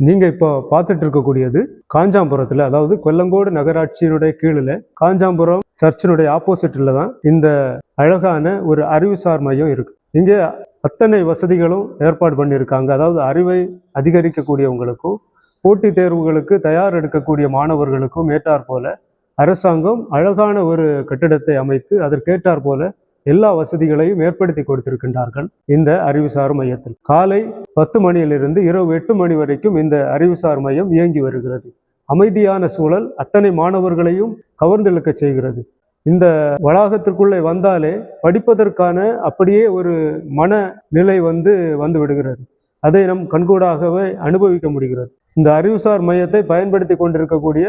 நீங்க இப்போ பார்த்துட்டு இருக்கக்கூடியது காஞ்சாபுரத்துல, அதாவது கொல்லங்கோடு நகராட்சியினுடைய கீழில் காஞ்சாபுரம் சர்ச்சினுடைய ஆப்போசிட்ல தான் இந்த அழகான ஒரு அறிவுசார் மையம் இருக்கு. இங்கே அத்தனை வசதிகளும் ஏற்பாடு பண்ணியிருக்காங்க. அதாவது அறிவை அதிகரிக்கக்கூடியவங்களுக்கும் போட்டித் தேர்வுகளுக்கு தயார் எடுக்கக்கூடிய மாணவர்களுக்கும் ஏற்றாற் போல அரசாங்கம் அழகான ஒரு கட்டிடத்தை அமைத்து அதற்கேற்றாற் போல எல்லா வசதிகளையும் ஏற்படுத்தி கொடுத்திருக்கின்றார்கள். இந்த அறிவுசார் மையத்தில் காலை 10 மணியிலிருந்து இரவு 8 மணி வரைக்கும் இந்த அறிவுசார் மையம் இயங்கி வருகிறது. அமைதியான சூழல் அத்தனை மாணவர்களையும் கவர்ந்தெழுக்க செய்கிறது. இந்த வளாகத்திற்குள்ளே வந்தாலே படிப்பதற்கான அப்படியே ஒரு மனநிலை வந்து விடுகிறது. அதை நம் கண்கூடாகவே அனுபவிக்க முடிகிறது. இந்த அறிவுசார் மையத்தை பயன்படுத்தி கொண்டிருக்கக்கூடிய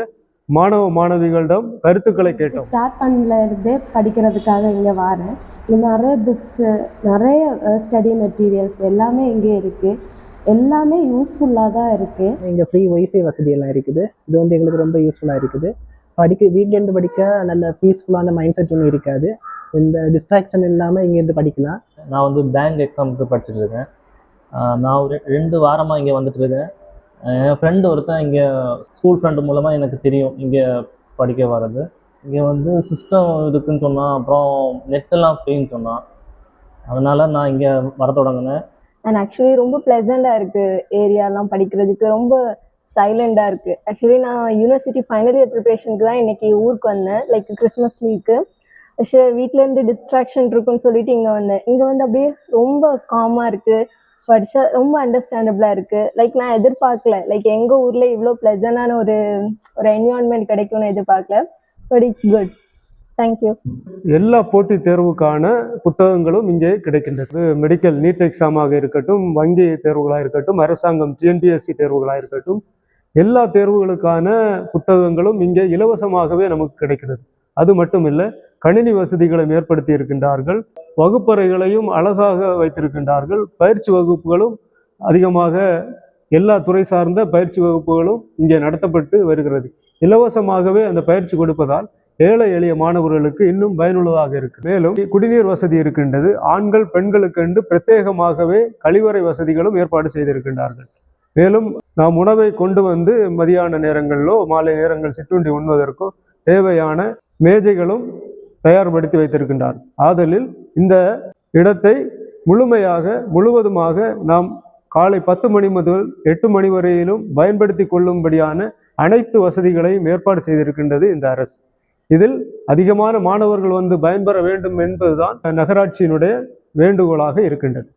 மாணவ மாணவிகளிடம் கருத்துக்களை கேட்டோம். ஸ்டார்ட் பண்ணல இருந்தே படிக்கிறதுக்காக இங்கே வரேன். இங்கே நிறைய புக்ஸு, நிறைய ஸ்டடி மெட்டீரியல்ஸ் எல்லாமே இங்கே இருக்குது. எல்லாமே யூஸ்ஃபுல்லாக தான் இருக்குது. இங்கே ஃப்ரீ ஒய்ஃபை வசதியெல்லாம் இருக்குது. இது வந்து எங்களுக்கு ரொம்ப யூஸ்ஃபுல்லாக இருக்குது. வீட்டிலேருந்து படிக்க நல்ல பீஸ்ஃபுல்லான மைண்ட் செட் ஒன்றும் இருக்காது. இந்த டிஸ்ட்ராக்ஷன் இல்லாமல் இங்கேருந்து படிக்கலாம். நான் வந்து பேங்க் எக்ஸாமுக்கு படிச்சுட்டு இருக்கேன். நான் ஒரு 2 வாரமாக இங்கே வந்துட்டு இருக்கேன். என் ஃப்ரெண்டு ஒருத்தன் இங்கே ஸ்கூல் ஃப்ரெண்டு மூலமாக எனக்கு தெரியும் இங்கே படிக்க வர்றது. இங்கே வந்து சிஸ்டம் இருக்குதுன்னு சொன்னான், அப்புறம் நெட்டெல்லாம் ஃப்ரீன்னு சொன்னான். அதனால் நான் இங்கே வர தொடங்கினேன். அண்ட் ஆக்சுவலி ரொம்ப ப்ளசண்ட்டாக இருக்குது. ஏரியாலாம் படிக்கிறதுக்கு ரொம்ப சைலண்டாக இருக்குது. ஆக்சுவலி நான் யூனிவர்சிட்டி ஃபைனல் இயர் ப்ரிப்ரேஷனுக்கு தான் இன்றைக்கி ஊருக்கு வந்தேன், லைக் கிறிஸ்மஸ் லீவுக்கு. வீட்டிலேருந்து டிஸ்ட்ராக்ஷன் இருக்குன்னு சொல்லிட்டு இங்கே வந்தேன். இங்கே வந்து அப்படியே ரொம்ப காமாக இருக்குது. படித்தா ரொம்ப அண்டர்ஸ்டாண்டபிளாக இருக்குது. லைக் நான் எதிர்பார்க்கல, லைக் எங்கள் ஊரில் இவ்வளோ ப்ளசண்டான ஒரு என்விரான்மெண்ட் கிடைக்கும்னு எதிர்பார்க்கல. But it's good. தேங்க்யூ. எல்லா போட்டித் தேர்வுக்கான புத்தகங்களும் இங்கே கிடைக்கின்றது. மெடிக்கல் நீட் எக்ஸாமாக இருக்கட்டும், வங்கி தேர்வுகளாக இருக்கட்டும், அரசாங்கம் டிஎன்பிஎஸ்சி தேர்வுகளாக இருக்கட்டும், எல்லா தேர்வுகளுக்கான புத்தகங்களும் இங்கே இலவசமாகவே நமக்கு கிடைக்கிறது. அது மட்டும் இல்லை, கணினி வசதிகளும் ஏற்படுத்தி இருக்கின்றார்கள். வகுப்பறைகளையும் அழகாக வைத்திருக்கின்றார்கள். பயிற்சி வகுப்புகளும் அதிகமாக எல்லா துறை சார்ந்த பயிற்சி வகுப்புகளும் இங்கே நடத்தப்பட்டு வருகிறது. இலவசமாகவே அந்த பயிற்சி கொடுப்பதால் ஏழை எளிய மாணவர்களுக்கு இன்னும் பயனுள்ளதாக இருக்கு. மேலும் குடிநீர் வசதி இருக்கின்றது. ஆண்கள் பெண்களுக்கென்று பிரத்யேகமாகவே கழிவறை வசதிகளும் ஏற்பாடு செய்திருக்கின்றார்கள். மேலும் நாம் உணவை கொண்டு வந்து மதியான நேரங்களிலோ மாலை நேரங்கள் சிற்றுண்டி உண்பதற்கோ தேவையான மேஜைகளும் தயார்படுத்தி வைத்திருக்கின்றார். ஆதலில் இந்த இடத்தை முழுவதுமாக நாம் காலை 10 மணி முதல் 8 மணி வரையிலும் பயன்படுத்தி கொள்ளும்படியான அனைத்து வசதிகளையும் ஏற்பாடு செய்திருக்கின்றது இந்த அரசு. இதில் அதிகமான மாணவர்கள் வந்து பயன்பெற வேண்டும் என்பதுதான் நகராட்சியினுடைய வேண்டுகோளாக இருக்கின்றது.